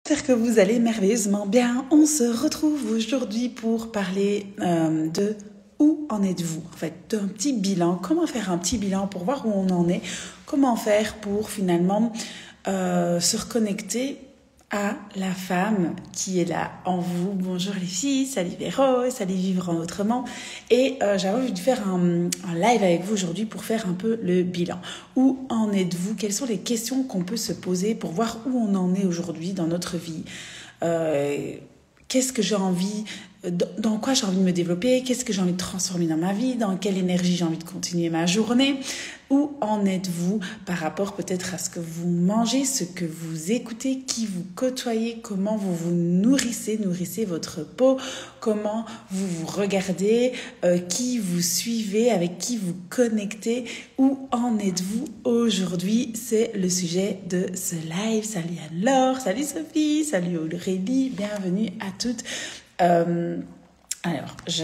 J'espère que vous allez merveilleusement bien. On se retrouve aujourd'hui pour parler de où en êtes-vous, en fait, d'un petit bilan. Comment faire un petit bilan pour voir où on en est. Comment faire pour finalement se reconnecter à la femme qui est là en vous. Bonjour les filles, salut Véro, salut Vivre Autrement. Et j'avais envie de faire un live avec vous aujourd'hui pour faire un peu le bilan. Où en êtes-vous? Quelles sont les questions qu'on peut se poser pour voir où on en est aujourd'hui dans notre vie? Qu'est-ce que j'ai envie, dans quoi j'ai envie de me développer, qu'est-ce que j'ai envie de transformer dans ma vie, dans quelle énergie j'ai envie de continuer ma journée, où en êtes-vous par rapport peut-être à ce que vous mangez, ce que vous écoutez, qui vous côtoyez, comment vous vous nourrissez votre peau, comment vous vous regardez, qui vous suivez, avec qui vous connectez, où en êtes-vous aujourd'hui? C'est le sujet de ce live. Salut Anne-Laure, salut Sophie, salut Aurélie, bienvenue à toutes. Alors, je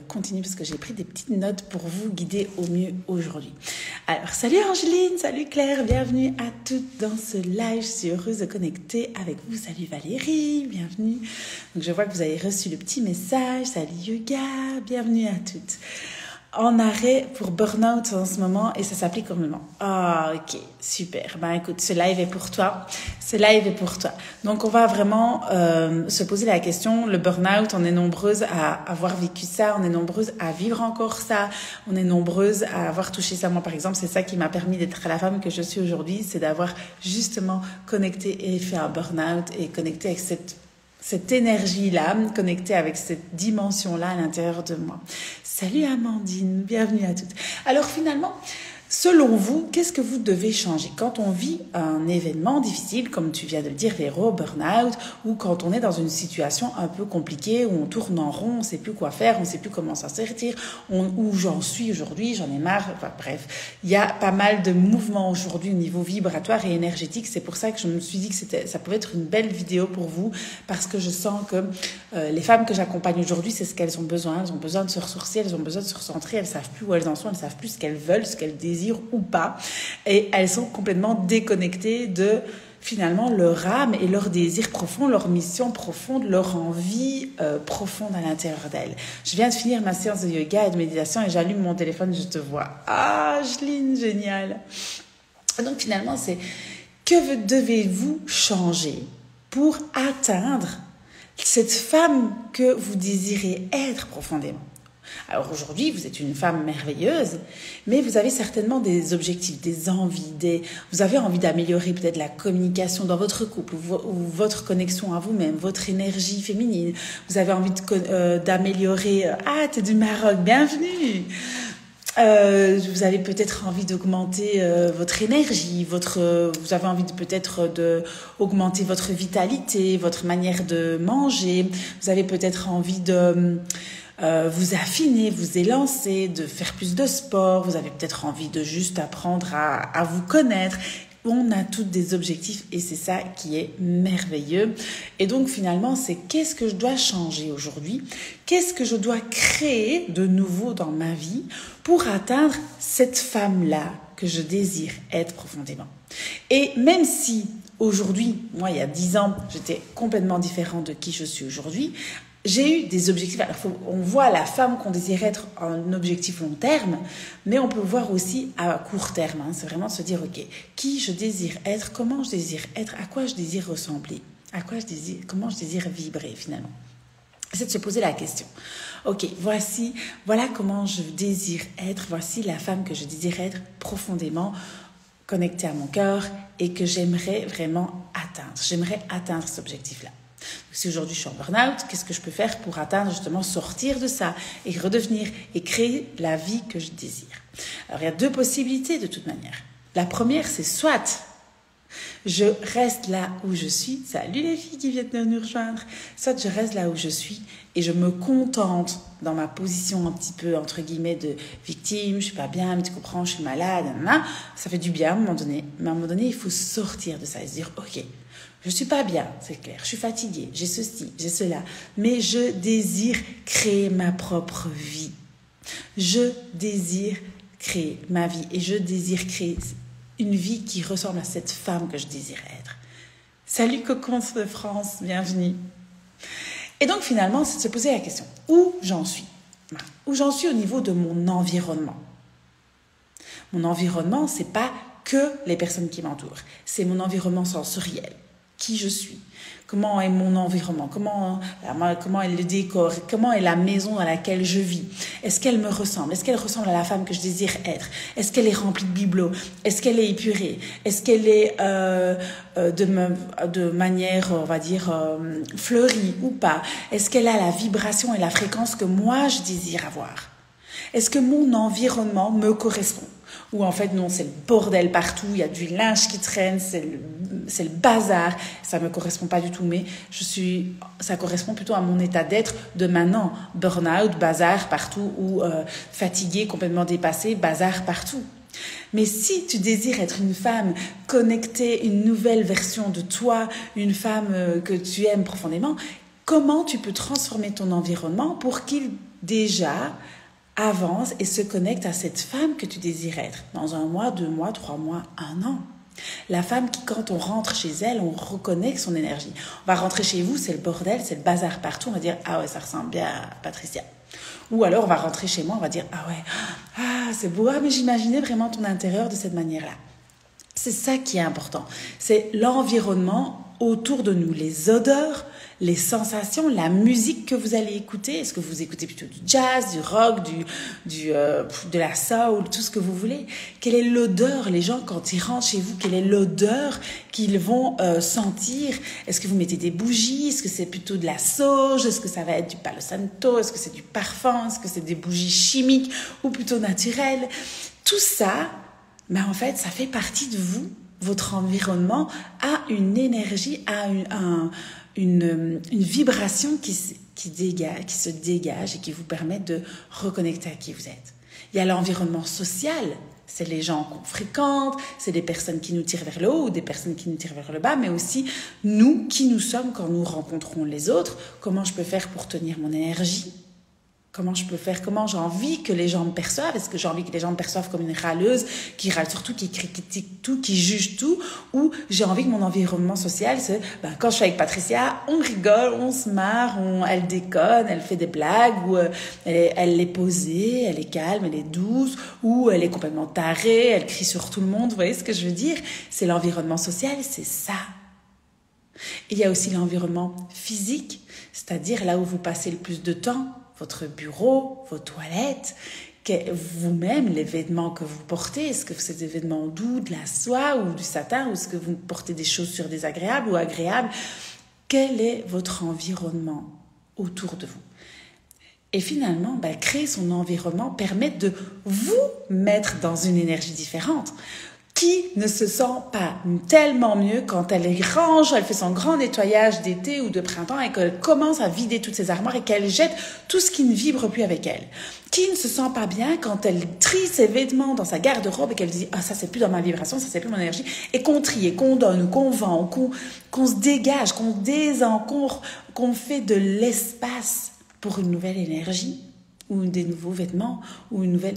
continue parce que j'ai pris des petites notes pour vous guider au mieux aujourd'hui. Alors, salut Angeline, salut Claire, bienvenue à toutes dans ce live. Je suis heureuse de connecter avec vous. Salut Valérie, bienvenue. Donc, je vois que vous avez reçu le petit message. Salut Yoga, bienvenue à toutes. En arrêt pour burn-out en ce moment et ça s'applique complètement. Ah, ok, super. Ben écoute, ce live est pour toi. Ce live est pour toi. Donc on va vraiment se poser la question, le burn-out, on est nombreuses à avoir vécu ça, on est nombreuses à vivre encore ça, on est nombreuses à avoir touché ça. Moi par exemple, c'est ça qui m'a permis d'être la femme que je suis aujourd'hui, c'est d'avoir justement connecté et fait un burn-out et connecté avec cette énergie-là, connectée avec cette dimension-là à l'intérieur de moi. Salut Amandine, bienvenue à toutes. Alors finalement, selon vous, qu'est-ce que vous devez changer quand on vit un événement difficile, comme tu viens de le dire, Véro, burn-out, ou quand on est dans une situation un peu compliquée, où on tourne en rond, on ne sait plus quoi faire, on ne sait plus comment s'en sortir, où j'en suis aujourd'hui, j'en ai marre, enfin bref. Il y a pas mal de mouvements aujourd'hui au niveau vibratoire et énergétique. C'est pour ça que je me suis dit que ça pouvait être une belle vidéo pour vous, parce que je sens que les femmes que j'accompagne aujourd'hui, c'est ce qu'elles ont besoin. Elles ont besoin de se ressourcer, elles ont besoin de se recentrer, elles ne savent plus où elles en sont, elles ne savent plus ce qu'elles veulent, ce qu'elles désirent ou pas, et elles sont complètement déconnectées de finalement leur âme et leur désir profond, leur mission profonde, leur envie profonde à l'intérieur d'elles. Je viens de finir ma séance de yoga et de méditation et j'allume mon téléphone, je te vois. Ah, Jelyne, génial. Donc finalement, c'est que devez-vous changer pour atteindre cette femme que vous désirez être profondément? Alors aujourd'hui, vous êtes une femme merveilleuse, mais vous avez certainement des objectifs, des envies, vous avez envie d'améliorer peut-être la communication dans votre couple ou votre connexion à vous-même, votre énergie féminine. Vous avez envie d'améliorer... Ah, t'es du Maroc, bienvenue. Vous avez peut-être envie d'augmenter votre énergie, vous avez envie peut-être d'augmenter votre vitalité, votre manière de manger. Vous avez peut-être envie de... vous affiner, vous élancer, de faire plus de sport, vous avez peut-être envie de juste apprendre à vous connaître. On a toutes des objectifs et c'est ça qui est merveilleux. Et donc finalement, c'est qu'est-ce que je dois changer aujourd'hui? Qu'est-ce que je dois créer de nouveau dans ma vie pour atteindre cette femme-là que je désire être profondément? Et même si aujourd'hui, moi il y a 10 ans, j'étais complètement différente de qui je suis aujourd'hui, j'ai eu des objectifs. Alors, on voit la femme qu'on désire être un objectif long terme, mais on peut voir aussi à court terme. C'est vraiment de se dire, ok, qui je désire être, comment je désire être, à quoi je désire ressembler, comment je désire vibrer finalement. C'est de se poser la question. Ok, voilà comment je désire être, voici la femme que je désire être profondément connectée à mon cœur et que j'aimerais vraiment atteindre. J'aimerais atteindre cet objectif-là. Si aujourd'hui je suis en burn-out, qu'est-ce que je peux faire pour atteindre justement, sortir de ça et redevenir et créer la vie que je désire? Alors il y a deux possibilités de toute manière. La première, c'est soit je reste là où je suis, salut les filles qui viennent de nous rejoindre, soit je reste là où je suis et je me contente dans ma position un petit peu entre guillemets de victime, je suis pas bien, mais tu comprends, je suis malade, ça fait du bien à un moment donné, mais à un moment donné il faut sortir de ça et se dire ok, je suis pas bien, c'est clair, je suis fatiguée, j'ai ceci, j'ai cela, mais je désire créer ma propre vie. Je désire créer ma vie et je désire créer une vie qui ressemble à cette femme que je désire être. Salut Cocon de France, bienvenue. Et donc finalement, c'est de se poser la question, où j'en suis? Où j'en suis au niveau de mon environnement? Mon environnement, c'est pas que les personnes qui m'entourent, c'est mon environnement sensoriel. Qui je suis? Comment est mon environnement? Comment est le décor? Comment est la maison dans laquelle je vis? Est-ce qu'elle me ressemble? Est-ce qu'elle ressemble à la femme que je désire être? Est-ce qu'elle est remplie de bibelots? Est-ce qu'elle est épurée? Est-ce qu'elle est de manière, on va dire, fleurie ou pas? Est-ce qu'elle a la vibration et la fréquence que moi je désire avoir? Est-ce que mon environnement me correspond? Ou en fait, non, c'est le bordel partout, il y a du linge qui traîne, c'est le bazar. Ça ne me correspond pas du tout, mais ça correspond plutôt à mon état d'être de maintenant. Burn-out, bazar partout, ou fatigué, complètement dépassé, bazar partout. Mais si tu désires être une femme connectée, une nouvelle version de toi, une femme que tu aimes profondément, comment tu peux transformer ton environnement pour qu'il déjà avance et se connecte à cette femme que tu désires être dans 1 mois, 2 mois, 3 mois, 1 an. La femme qui, quand on rentre chez elle, on reconnaît son énergie. On va rentrer chez vous, c'est le bordel, c'est le bazar partout. On va dire, ah ouais, ça ressemble bien à Patricia. Ou alors, on va rentrer chez moi, on va dire, ah ouais, ah, c'est beau, ah, mais j'imaginais vraiment ton intérieur de cette manière-là. C'est ça qui est important. C'est l'environnement autour de nous, les odeurs, les sensations, la musique que vous allez écouter. Est-ce que vous écoutez plutôt du jazz, du rock, de la soul, tout ce que vous voulez? Quelle est l'odeur, les gens, quand ils rentrent chez vous, quelle est l'odeur qu'ils vont sentir? Est-ce que vous mettez des bougies? Est-ce que c'est plutôt de la sauge? Est-ce que ça va être du Palo Santo? Est-ce que c'est du parfum? Est-ce que c'est des bougies chimiques ou plutôt naturelles? Tout ça, ben en fait, ça fait partie de vous. Votre environnement a une énergie, a une vibration qui se dégage et qui vous permet de reconnecter à qui vous êtes. Il y a l'environnement social, c'est les gens qu'on fréquente, c'est des personnes qui nous tirent vers le haut ou des personnes qui nous tirent vers le bas, mais aussi nous, qui nous sommes quand nous rencontrons les autres. Comment je peux faire pour tenir mon énergie? Comment j'ai envie que les gens me perçoivent? Est-ce que j'ai envie que les gens me perçoivent comme une râleuse qui râle sur tout, qui critique tout, qui juge tout? Ou j'ai envie que mon environnement social, c'est quand je suis avec Patricia, on rigole, on se marre, elle déconne, elle fait des blagues, ou elle est posée, elle est calme, elle est douce, ou elle est complètement tarée, elle crie sur tout le monde. Vous voyez ce que je veux dire? C'est l'environnement social, c'est ça. Il y a aussi l'environnement physique, c'est-à-dire là où vous passez le plus de temps. Votre bureau, vos toilettes, vous-même, les vêtements que vous portez. Est-ce que c'est des vêtements doux, de la soie ou du satin, ou est-ce que vous portez des chaussures désagréables ou agréables? Quel est votre environnement autour de vous? Et finalement, créer son environnement permet de vous mettre dans une énergie différente. Qui ne se sent pas tellement mieux quand elle range, elle fait son grand nettoyage d'été ou de printemps et qu'elle commence à vider toutes ses armoires et qu'elle jette tout ce qui ne vibre plus avec elle? Qui ne se sent pas bien quand elle trie ses vêtements dans sa garde-robe et qu'elle dit « Ah, ça c'est plus dans ma vibration, ça c'est plus mon énergie » et qu'on trie, et qu'on donne, qu'on vend, qu'on se dégage, qu'on fait de l'espace pour une nouvelle énergie ou des nouveaux vêtements ou une nouvelle...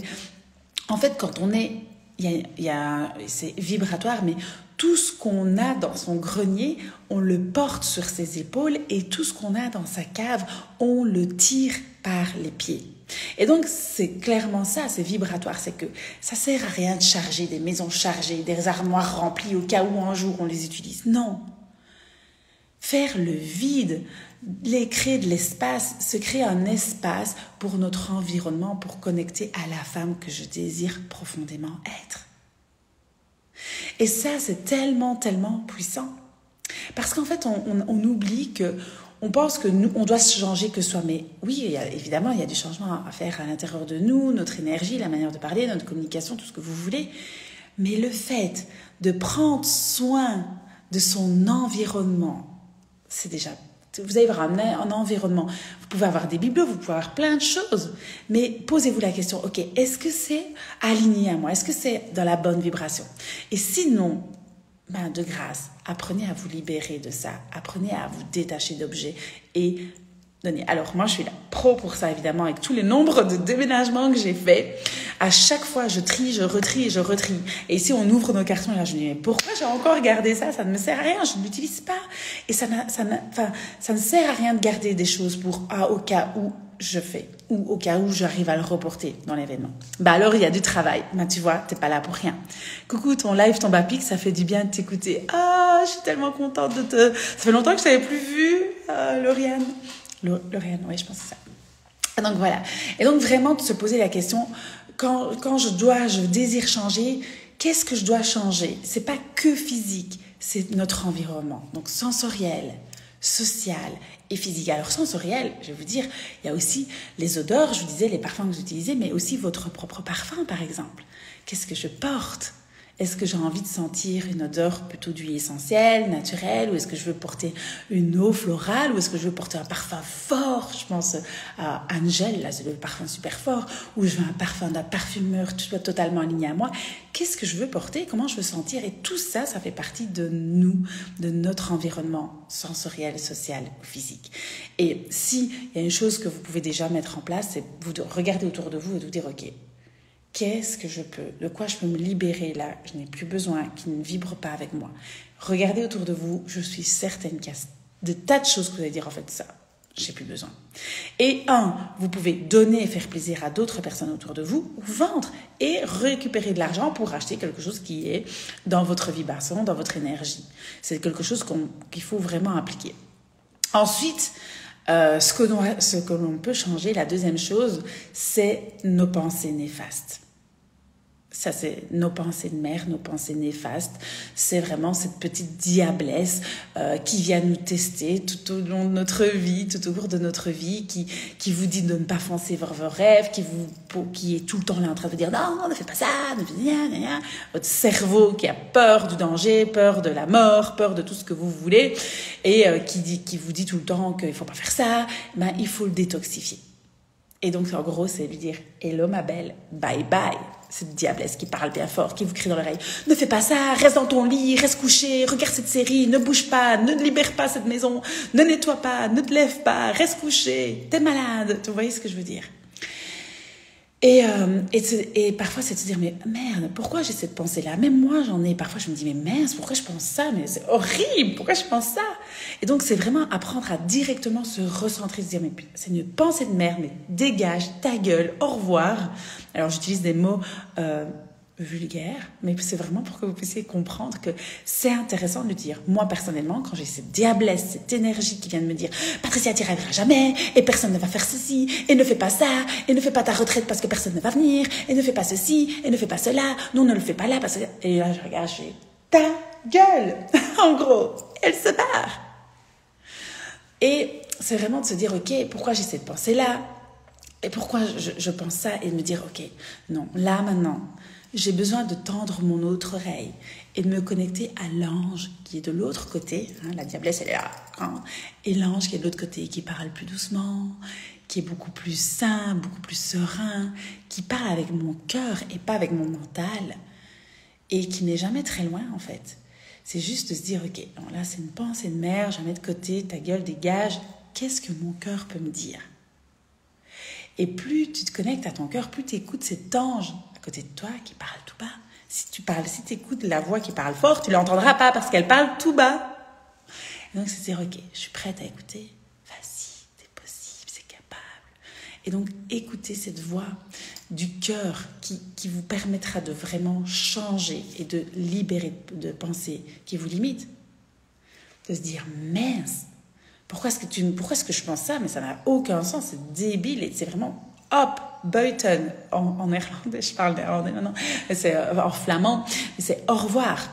En fait, quand on est... c'est vibratoire, mais tout ce qu'on a dans son grenier, on le porte sur ses épaules, et tout ce qu'on a dans sa cave, on le tire par les pieds. Et donc, c'est clairement ça, c'est vibratoire, c'est que ça sert à rien de charger des maisons chargées, des armoires remplies au cas où un jour on les utilise. Non. Faire le vide, créer de l'espace, se créer un espace pour notre environnement, pour connecter à la femme que je désire profondément être. Et ça, c'est tellement, tellement puissant. Parce qu'en fait, on oublie on pense que nous, on doit se changer que soi. Mais oui, évidemment, il y a des changements à faire à l'intérieur de nous, notre énergie, la manière de parler, notre communication, tout ce que vous voulez. Mais le fait de prendre soin de son environnement, c'est déjà... Vous allez avoir un environnement. Vous pouvez avoir des bibelots, vous pouvez avoir plein de choses. Mais posez-vous la question, ok, est-ce que c'est aligné à moi? Est-ce que c'est dans la bonne vibration? Et sinon, de grâce, apprenez à vous libérer de ça. Apprenez à vous détacher d'objets et donner. Alors, moi, je suis la pro pour ça, évidemment, avec tous les nombres de déménagements que j'ai faits. À chaque fois, je trie, je retrie, je retrie. Et ici, on ouvre nos cartons et là, je me dis, mais pourquoi j'ai encore gardé ça? Ça ne me sert à rien, je ne l'utilise pas. Et ça ne sert à rien de garder des choses au cas où je fais ou au cas où j'arrive à le reporter dans l'événement. Bah alors, il y a du travail. Bah, tu vois, t'es pas là pour rien. Coucou, ton live tombe à pic, ça fait du bien de t'écouter. Ah, je suis tellement contente de te... Ça fait longtemps que je t'avais plus vue, Lauriane. Lauriane, oui, je pense que c'est ça. Donc voilà. Et donc vraiment de se poser la question, quand je désire changer, qu'est-ce que je dois changer? C'est pas que physique, c'est notre environnement. Donc sensoriel, social et physique. Alors sensoriel, je vais vous dire, il y a aussi les odeurs, je vous disais les parfums que vous utilisez, mais aussi votre propre parfum par exemple. Qu'est-ce que je porte? Est-ce que j'ai envie de sentir une odeur plutôt d'huile essentielle, naturelle, ou est-ce que je veux porter une eau florale, ou est-ce que je veux porter un parfum fort? Je pense à Angel, là c'est le parfum super fort, ou je veux un parfum d'un parfumeur totalement aligné à moi. Qu'est-ce que je veux porter? Comment je veux sentir? Et tout ça, ça fait partie de nous, de notre environnement sensoriel, social ou physique. Et s'il y a une chose que vous pouvez déjà mettre en place, c'est vous de regarder autour de vous et de vous dire, ok, qu'est-ce que de quoi je peux me libérer là, je n'ai plus besoin, qui ne vibre pas avec moi. Regardez autour de vous, je suis certaine qu'il y a de tas de choses que vous allez dire, en fait, ça, j'ai plus besoin. Et vous pouvez donner et faire plaisir à d'autres personnes autour de vous, ou vendre et récupérer de l'argent pour acheter quelque chose qui est dans votre vibration, dans votre énergie. C'est quelque chose qu'il faut vraiment appliquer. Ensuite, ce que l'on peut changer, la deuxième chose, c'est nos pensées néfastes. Ça, c'est nos pensées de mère, nos pensées néfastes. C'est vraiment cette petite diablesse qui vient nous tester tout au long de notre vie, tout au cours de notre vie, qui vous dit de ne pas foncer vers vos rêves, qui est tout le temps là en train de vous dire non, ne fais pas ça, ne fais rien. Votre cerveau qui a peur du danger, peur de la mort, peur de tout ce que vous voulez, et qui vous dit tout le temps qu'il ne faut pas faire ça, ben, il faut le détoxifier. Et donc, en gros, c'est lui dire « Hello, ma belle, bye bye ». Cette diablesse qui parle bien fort, qui vous crie dans l'oreille « Ne fais pas ça, reste dans ton lit, reste couché, regarde cette série, ne bouge pas, ne libère pas cette maison, ne nettoie pas, ne te lève pas, reste couché, t'es malade. » Vous voyez ce que je veux dire? Et parfois, c'est de se dire, mais merde, pourquoi j'ai cette pensée-là? Même moi, j'en ai. Parfois, je me dis, mais mince, pourquoi je pense ça? Mais c'est horrible, pourquoi je pense ça? Et donc, c'est vraiment apprendre à directement se recentrer, se dire, mais c'est une pensée de merde, mais dégage, ta gueule, au revoir. Alors, j'utilise des mots vulgaires, mais c'est vraiment pour que vous puissiez comprendre que c'est intéressant de le dire. Moi, personnellement, quand j'ai cette diablesse, cette énergie qui vient de me dire « Patricia, tu n'y arriveras jamais, et personne ne va faire ceci, et ne fais pas ça, et ne fais pas ta retraite parce que personne ne va venir, et ne fais pas ceci, et ne fais pas cela, non, ne le fais pas là, parce que... » Et là, je regarde, je fais « Ta gueule !» En gros, elle se barre. Et c'est vraiment de se dire « Ok, pourquoi j'ai cette pensée-là ? Et pourquoi je pense ça ?» Et de me dire « Ok, non, là, maintenant... » J'ai besoin de tendre mon autre oreille et de me connecter à l'ange qui est de l'autre côté. Hein, la diablesse, elle est là. Hein, et l'ange qui est de l'autre côté, qui parle plus doucement, qui est beaucoup plus sain, beaucoup plus serein, qui parle avec mon cœur et pas avec mon mental, et qui n'est jamais très loin, en fait. C'est juste de se dire, ok, bon, là, c'est une pensée de merde, je la mets de côté, ta gueule dégage. Qu'est-ce que mon cœur peut me dire? Et plus tu te connectes à ton cœur, plus tu écoutes cet ange à côté de toi qui parle tout bas. Si tu écoutes la voix qui parle fort, tu ne l'entendras pas parce qu'elle parle tout bas. Et donc, c'est dire, ok, je suis prête à écouter. Vas-y, c'est possible, c'est capable. Et donc, écoutez cette voix du cœur qui vous permettra de vraiment changer et de libérer de pensées qui vous limitent. De se dire, mince, pourquoi est-ce que je pense ça? Mais ça n'a aucun sens, c'est débile et c'est vraiment hop, buiten en néerlandais, je parle néerlandais maintenant, c'est en flamand, mais c'est au revoir.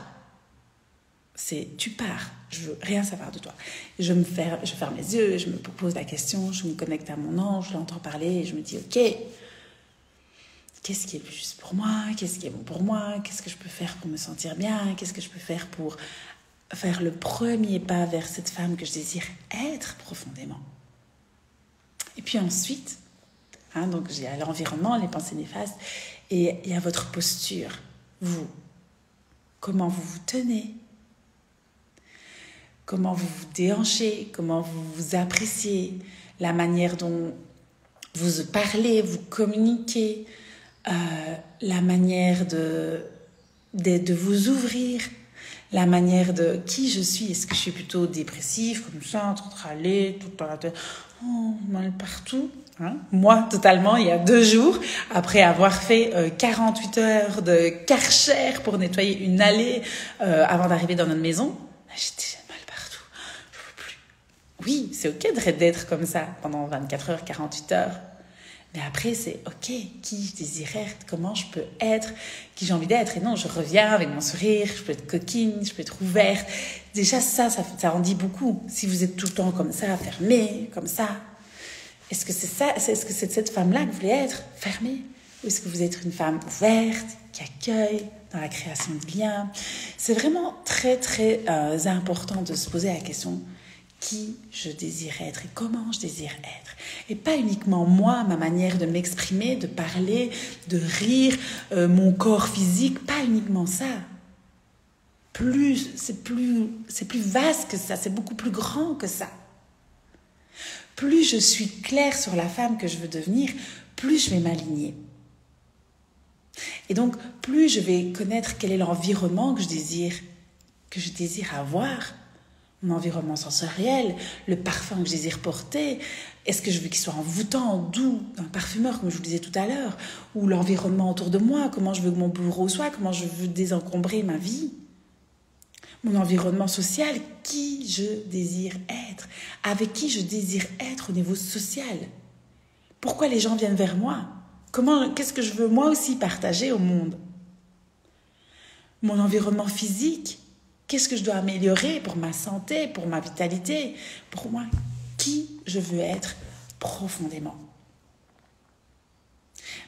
C'est tu pars, je veux rien savoir de toi. Je ferme les yeux, je me pose la question, je me connecte à mon ange, je l'entends parler et je me dis ok, qu'est-ce qui est le plus juste pour moi? Qu'est-ce qui est bon pour moi? Qu'est-ce que je peux faire pour me sentir bien? Qu'est-ce que je peux faire pour faire le premier pas vers cette femme que je désire être profondément? Et puis ensuite, donc il y a l'environnement, les pensées néfastes, et il y a votre posture. Vous, comment vous vous tenez? Comment vous vous déhanchez? Comment vous vous appréciez? La manière dont vous parlez, vous communiquez, la manière de vous ouvrir, la manière de qui je suis. Est-ce que je suis plutôt dépressive, comme ça, en train de râler, tout le temps la tête, mal partout, hein? Moi, totalement, il y a 2 jours, après avoir fait 48 heures de Karcher pour nettoyer une allée avant d'arriver dans notre maison, j'étais mal partout, je ne peux plus. Oui, c'est ok d'être comme ça pendant 24 heures, 48 heures. Mais après, c'est ok, qui je désire être, comment je peux être, qui j'ai envie d'être. Et non, je reviens avec mon sourire, je peux être coquine, je peux être ouverte. Déjà, ça en dit beaucoup. Si vous êtes tout le temps comme ça, fermée, comme ça, est-ce que c'est ça, est-ce que c'est cette femme-là que vous voulez être, fermée? Ou est-ce que vous êtes une femme ouverte, qui accueille, dans la création de liens? C'est vraiment très, très important de se poser la question qui je désire être et comment je désire être. Et pas uniquement moi, ma manière de m'exprimer, de parler, de rire, mon corps physique, pas uniquement ça. C'est plus vaste que ça, c'est beaucoup plus grand que ça. Plus je suis claire sur la femme que je veux devenir, plus je vais m'aligner. Et donc, plus je vais connaître quel est l'environnement que je désire avoir, mon environnement sensoriel, le parfum que je désire porter. Est-ce que je veux qu'il soit envoûtant, doux, un parfumeur, comme je vous le disais tout à l'heure, ou l'environnement autour de moi, comment je veux que mon bureau soit, comment je veux désencombrer ma vie. Mon environnement social, qui je désire être, avec qui je désire être au niveau social. Pourquoi les gens viennent vers moi? Qu'est-ce que je veux moi aussi partager au monde? Mon environnement physique, qu'est-ce que je dois améliorer pour ma santé, pour ma vitalité, pour moi, qui je veux être profondément.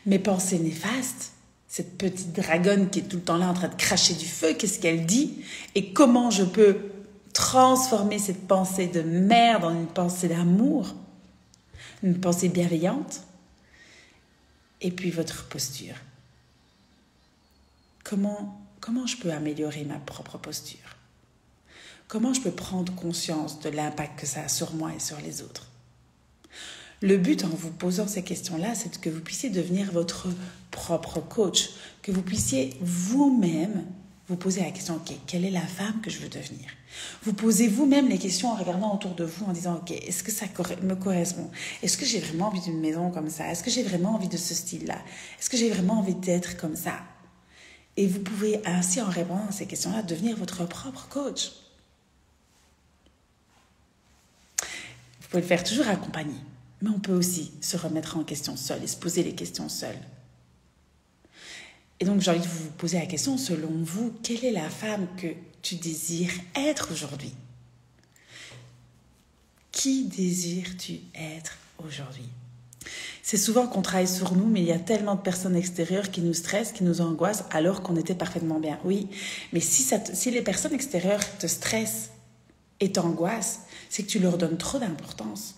Mes pensées néfastes, cette petite dragonne qui est tout le temps là en train de cracher du feu, qu'est-ce qu'elle dit? Et comment je peux transformer cette pensée de merde en une pensée d'amour, une pensée bienveillante? Et puis votre posture. Comment je peux améliorer ma propre posture? Comment je peux prendre conscience de l'impact que ça a sur moi et sur les autres? Le but en vous posant ces questions-là, c'est que vous puissiez devenir votre propre coach, que vous puissiez vous-même vous poser la question, ok, quelle est la femme que je veux devenir? Vous posez vous-même les questions en regardant autour de vous, en disant, ok, est-ce que ça me correspond? Est-ce que j'ai vraiment envie d'une maison comme ça? Est-ce que j'ai vraiment envie de ce style-là? Est-ce que j'ai vraiment envie d'être comme ça? Et vous pouvez ainsi, en répondant à ces questions-là, devenir votre propre coach. Vous pouvez le faire toujours accompagné, mais on peut aussi se remettre en question seul et se poser les questions seul. Et donc, j'ai envie de vous poser la question, selon vous, quelle est la femme que tu désires être aujourd'hui? Qui désires-tu être aujourd'hui? C'est souvent qu'on travaille sur nous, mais il y a tellement de personnes extérieures qui nous stressent, qui nous angoissent, alors qu'on était parfaitement bien. Oui, mais si les personnes extérieures te stressent et t'angoissent, c'est que tu leur donnes trop d'importance.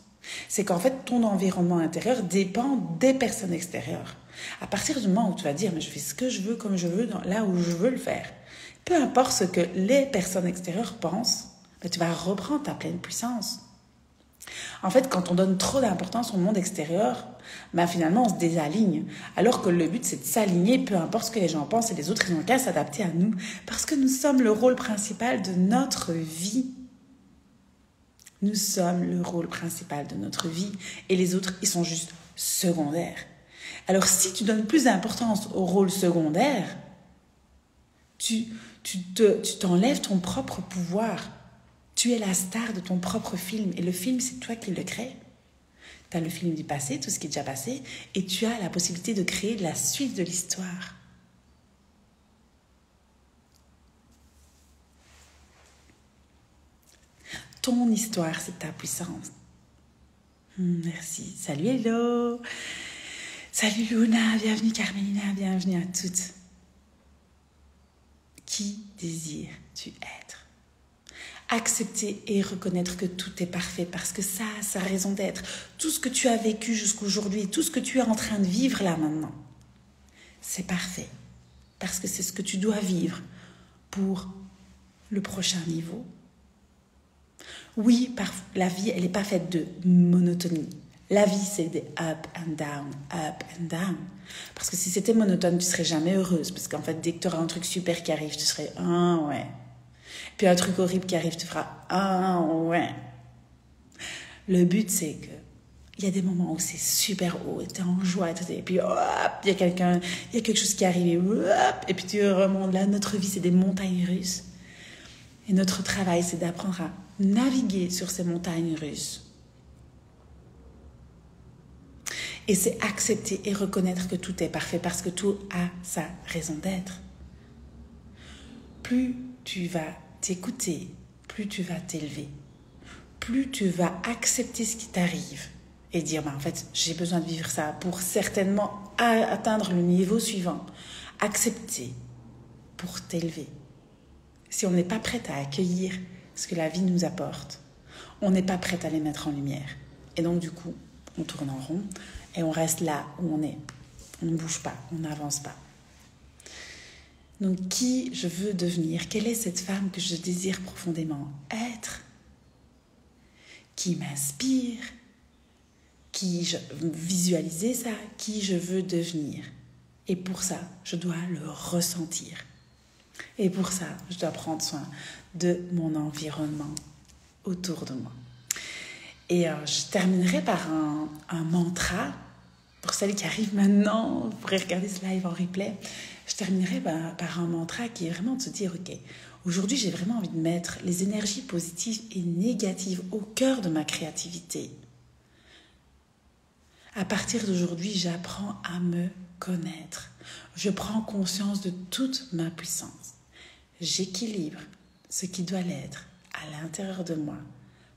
C'est qu'en fait, ton environnement intérieur dépend des personnes extérieures. À partir du moment où tu vas dire, mais je fais ce que je veux, comme je veux, là où je veux le faire, peu importe ce que les personnes extérieures pensent, ben, tu vas reprendre ta pleine puissance. En fait, quand on donne trop d'importance au monde extérieur, ben finalement, on se désaligne. Alors que le but, c'est de s'aligner, peu importe ce que les gens pensent, et les autres, ils n'ont qu'à s'adapter à nous. Parce que nous sommes le rôle principal de notre vie. Nous sommes le rôle principal de notre vie. Et les autres, ils sont juste secondaires. Alors, si tu donnes plus d'importance au rôle secondaire, tu t'enlèves ton propre pouvoir. Tu es la star de ton propre film. Et le film, c'est toi qui le crée. Tu as le film du passé, tout ce qui est déjà passé, et tu as la possibilité de créer la suite de l'histoire. Ton histoire, c'est ta puissance. Merci. Salut Hello. Salut Luna, bienvenue Carmelina, bienvenue à toutes. Qui désires-tu être? Accepter et reconnaître que tout est parfait parce que ça a sa raison d'être. Tout ce que tu as vécu jusqu'aujourd'hui, tout ce que tu es en train de vivre là maintenant, c'est parfait. Parce que c'est ce que tu dois vivre pour le prochain niveau. Oui, la vie, elle n'est pas faite de monotonie. La vie, c'est des up and down, up and down. Parce que si c'était monotone, tu serais jamais heureuse. Parce qu'en fait, dès que tu auras un truc super qui arrive, tu serais « ah ouais ». Puis un truc horrible qui arrive, tu feras « ah ouais ». Le but, c'est que il y a des moments où c'est super haut, tu es en joie, et puis hop, il y a quelque chose qui arrive, et puis tu remontes là. Notre vie, c'est des montagnes russes. Et notre travail, c'est d'apprendre à naviguer sur ces montagnes russes. Et c'est accepter et reconnaître que tout est parfait parce que tout a sa raison d'être. Plus tu vas t'écouter, plus tu vas t'élever, plus tu vas accepter ce qui t'arrive et dire en fait, j'ai besoin de vivre ça pour certainement atteindre le niveau suivant. Accepter pour t'élever. Si on n'est pas prête à accueillir ce que la vie nous apporte, on n'est pas prête à les mettre en lumière. Et donc du coup, on tourne en rond et on reste là où on est. On ne bouge pas, on n'avance pas. Donc qui je veux devenir? Quelle est cette femme que je désire profondément être? Qui m'inspire? Qui je visualiser ça? Qui je veux devenir? Et pour ça, je dois le ressentir. Et pour ça, je dois prendre soin de mon environnement autour de moi. Et je terminerai par un mantra. Pour celles qui arrivent maintenant, vous pourrez regarder ce live en replay. Je terminerai par un mantra qui est vraiment de se dire, ok, aujourd'hui j'ai vraiment envie de mettre les énergies positives et négatives au cœur de ma créativité. À partir d'aujourd'hui, j'apprends à me connaître. Je prends conscience de toute ma puissance. J'équilibre ce qui doit l'être à l'intérieur de moi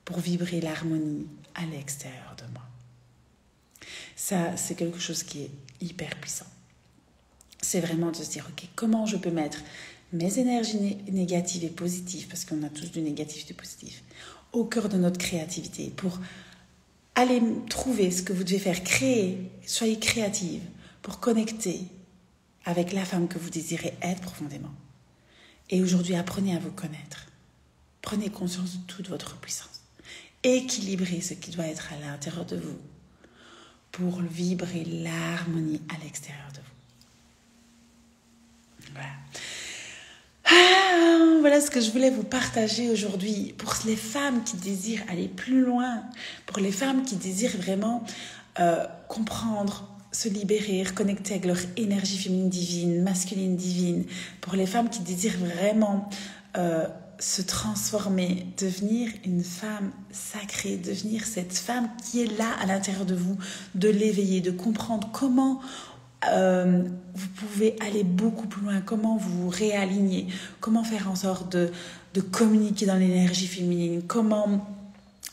pour vibrer l'harmonie à l'extérieur de moi. Ça, c'est quelque chose qui est hyper puissant. C'est vraiment de se dire, ok, comment je peux mettre mes énergies négatives et positives, parce qu'on a tous du négatif et du positif, au cœur de notre créativité pour aller trouver ce que vous devez faire, créer, soyez créative pour connecter avec la femme que vous désirez être profondément. Et aujourd'hui, apprenez à vous connaître. Prenez conscience de toute votre puissance. Équilibrez ce qui doit être à l'intérieur de vous pour vibrer l'harmonie à l'extérieur de vous. Voilà. Voilà ce que je voulais vous partager aujourd'hui pour les femmes qui désirent aller plus loin, pour les femmes qui désirent vraiment comprendre, se libérer, reconnecter avec leur énergie féminine divine, masculine divine, pour les femmes qui désirent vraiment se transformer, devenir une femme sacrée, devenir cette femme qui est là à l'intérieur de vous, de l'éveiller, de comprendre comment vous pouvez aller beaucoup plus loin, comment vous réaligner, comment faire en sorte de communiquer dans l'énergie féminine, comment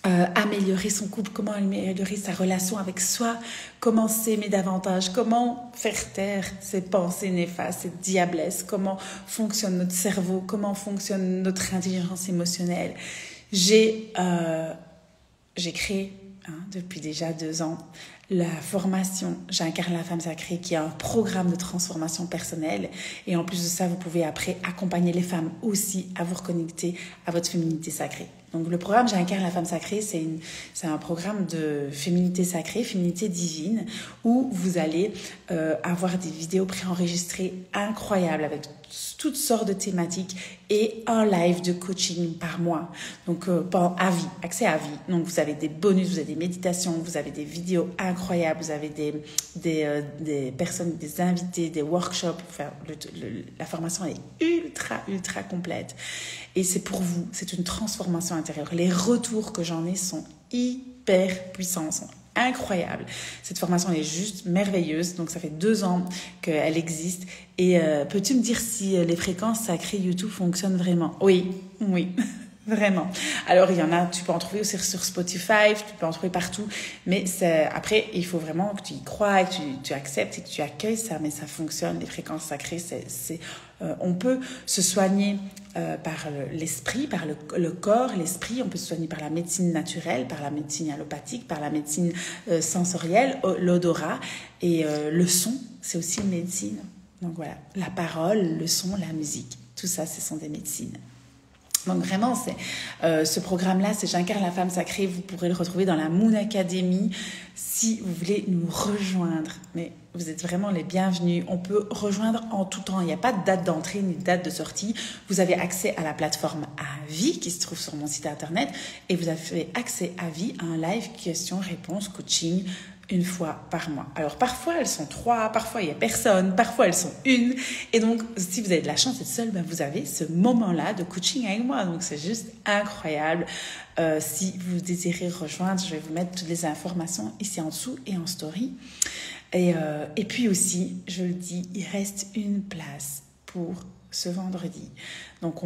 améliorer son couple, comment améliorer sa relation avec soi, comment s'aimer davantage, comment faire taire ses pensées néfastes, cette diablesse, comment fonctionne notre cerveau, comment fonctionne notre intelligence émotionnelle. J'ai créé depuis déjà 2 ans la formation J'incarne la femme sacrée, qui est un programme de transformation personnelle. Et en plus de ça, vous pouvez après accompagner les femmes aussi à vous reconnecter à votre féminité sacrée. Donc le programme J'incarne la femme sacrée, c'est un programme de féminité sacrée, féminité divine, où vous allez avoir des vidéos préenregistrées incroyables avec toutes sortes de thématiques et un live de coaching par mois. Donc à vie, accès à vie. Donc vous avez des bonus, vous avez des méditations, vous avez des vidéos incroyables, vous avez des personnes, des invités, des workshops. Enfin, la formation est ultra complète. Et c'est pour vous, c'est une transformation intérieure. Les retours que j'en ai sont hyper puissants, sont incroyables. Cette formation est juste merveilleuse. Donc ça fait 2 ans qu'elle existe. Et peux-tu me dire si les fréquences sacrées YouTube fonctionnent vraiment? Oui, vraiment. Alors, il y en a, tu peux en trouver aussi sur Spotify, tu peux en trouver partout. Mais après, il faut vraiment que tu y crois, que tu acceptes et que tu accueilles ça. Mais ça fonctionne, les fréquences sacrées. On peut se soigner par l'esprit, par le corps, l'esprit. On peut se soigner par la médecine naturelle, par la médecine allopathique, par la médecine sensorielle, l'odorat. Et le son, c'est aussi une médecine. Donc voilà, la parole, le son, la musique. Tout ça, ce sont des médecines. Donc vraiment, ce programme-là, c'est J'incarne la femme sacrée. Vous pourrez le retrouver dans la Moon Academy si vous voulez nous rejoindre. Mais vous êtes vraiment les bienvenus. On peut rejoindre en tout temps. Il n'y a pas de date d'entrée ni de date de sortie. Vous avez accès à la plateforme à vie qui se trouve sur mon site internet et vous avez accès à vie à un live questions-réponses coaching une fois par mois. Alors parfois elles sont 3, parfois il n'y a personne, parfois elles sont 1. Et donc si vous avez de la chance d'être seul, ben, vous avez ce moment-là de coaching avec moi. Donc c'est juste incroyable. Si vous désirez rejoindre, je vais vous mettre toutes les informations ici en dessous et en story. Et puis aussi, je le dis, il reste une place pour ce vendredi. Donc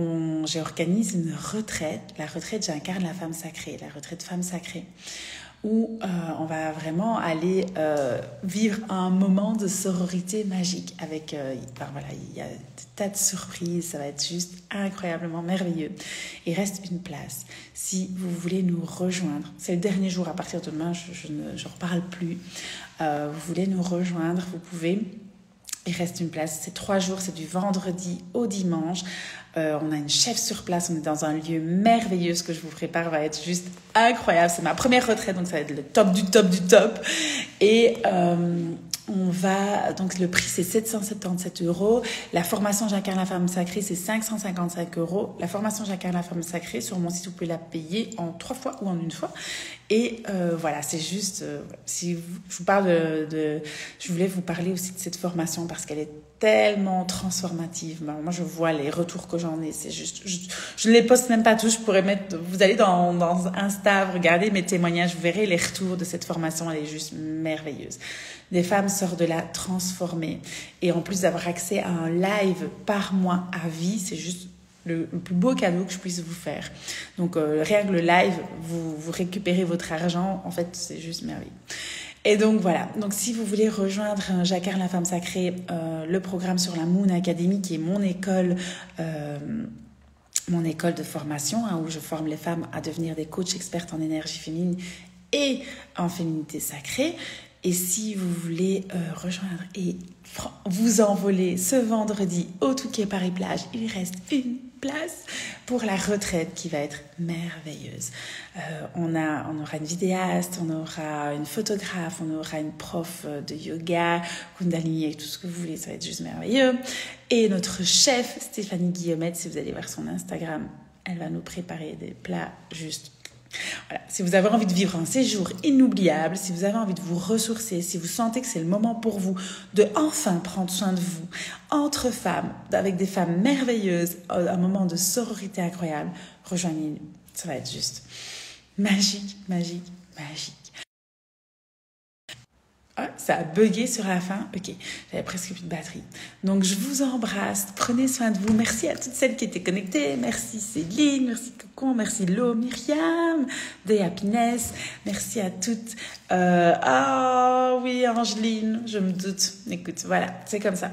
j'organise une retraite, la retraite J'incarne la femme sacrée, la retraite femme sacrée, où on va vraiment aller vivre un moment de sororité magique avec, voilà, il y a des tas de surprises, ça va être juste incroyablement merveilleux. Il reste une place. Si vous voulez nous rejoindre, c'est le dernier jour, à partir de demain, je ne reparle plus. Vous voulez nous rejoindre, vous pouvez. Il reste une place, c'est 3 jours, c'est du vendredi au dimanche. On a une chef sur place, on est dans un lieu merveilleux. Ce que je vous prépare va être juste incroyable. C'est ma première retraite, donc ça va être le top du top du top. Et donc le prix c'est 777 €. La formation J'incarne la femme sacrée c'est 555 €. La formation J'incarne la femme sacrée sur mon site vous pouvez la payer en 3 fois ou en 1 fois. Et voilà, c'est juste si je vous parle je voulais vous parler aussi de cette formation parce qu'elle est tellement transformative. Moi je vois les retours que j'en ai, c'est juste je ne les poste même pas tous. Je pourrais mettre, vous allez dans Insta, regardez mes témoignages, vous verrez les retours de cette formation, elle est juste merveilleuse. Des femmes sortent de là transformées. Et en plus d'avoir accès à un live par mois à vie, c'est juste le plus beau cadeau que je puisse vous faire. Donc rien que le live, vous récupérez votre argent. En fait, c'est juste merveilleux. Et donc voilà, donc si vous voulez rejoindre J'incarne la femme sacrée, le programme sur la Moon Academy, qui est mon école de formation, où je forme les femmes à devenir des coachs expertes en énergie féminine et en féminité sacrée. Et si vous voulez rejoindre et vous envoler ce vendredi au Touquet Paris-Plage, il reste une place pour la retraite qui va être merveilleuse. On aura une vidéaste, on aura une photographe, on aura une prof de yoga, Kundalini et tout ce que vous voulez, ça va être juste merveilleux. Et notre chef, Stéphanie Guillaumette, si vous allez voir son Instagram, elle va nous préparer des plats juste. Voilà. Si vous avez envie de vivre un séjour inoubliable, si vous avez envie de vous ressourcer, si vous sentez que c'est le moment pour vous de enfin prendre soin de vous, entre femmes, avec des femmes merveilleuses, un moment de sororité incroyable, rejoignez-nous. Ça va être juste magique, magique, magique. Ah, ça a bugué sur la fin. Ok, j'avais presque plus de batterie. Donc, je vous embrasse. Prenez soin de vous. Merci à toutes celles qui étaient connectées. Merci Céline, merci Cocon, merci Lo, Myriam, Day Happiness. Merci à toutes. Oui, Angeline, je me doute. Écoute, voilà, c'est comme ça.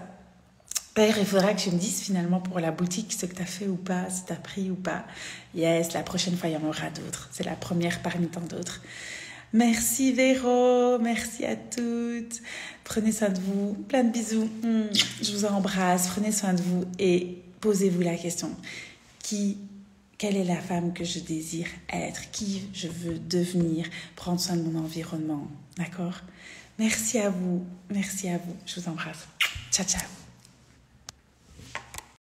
D'ailleurs, il faudra que tu me dises finalement pour la boutique ce que tu as fait ou pas, si tu as pris ou pas. Yes, la prochaine fois, il y en aura d'autres. C'est la première parmi tant d'autres. Merci Véro, merci à toutes. Prenez soin de vous, plein de bisous. Je vous embrasse, prenez soin de vous et posez-vous la question. Quelle est la femme que je désire être? Qui je veux devenir? Prendre soin de mon environnement, d'accord? Merci à vous, je vous embrasse. Ciao, ciao.